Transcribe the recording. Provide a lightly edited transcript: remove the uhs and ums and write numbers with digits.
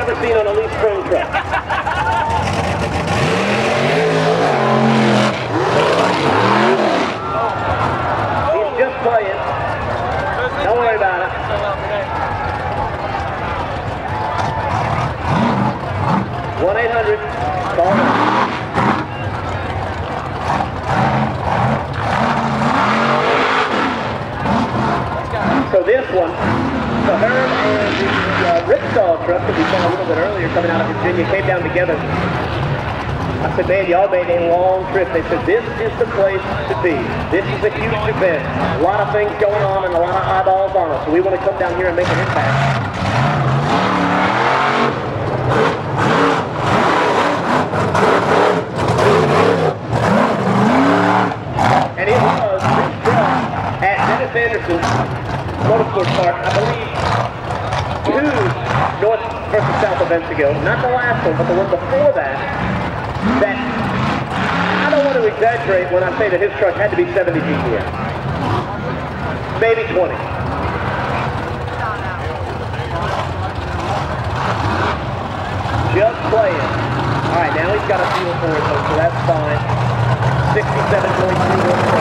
ever seen on a leaf sprung truck. He's just playing. Don't worry about it. One 800. Call it. So this one, the Herb and the Ripsaw truck that we saw a little bit earlier coming out of Virginia came down together. I said, man, y'all made a long trip. They said, this is the place to be. This is a huge event. A lot of things going on and a lot of eyeballs on us. So we want to come down here and make an impact. And it was this truck at Dennis Anderson's Motorsports Park, I believe, 2 North versus South events ago. Not the last one, but the one before that. That I don't want to exaggerate when I say that his truck had to be 70 GPM. Maybe 20. Just playing. All right, now he's got a feel for it, though, so that's fine. 67.2.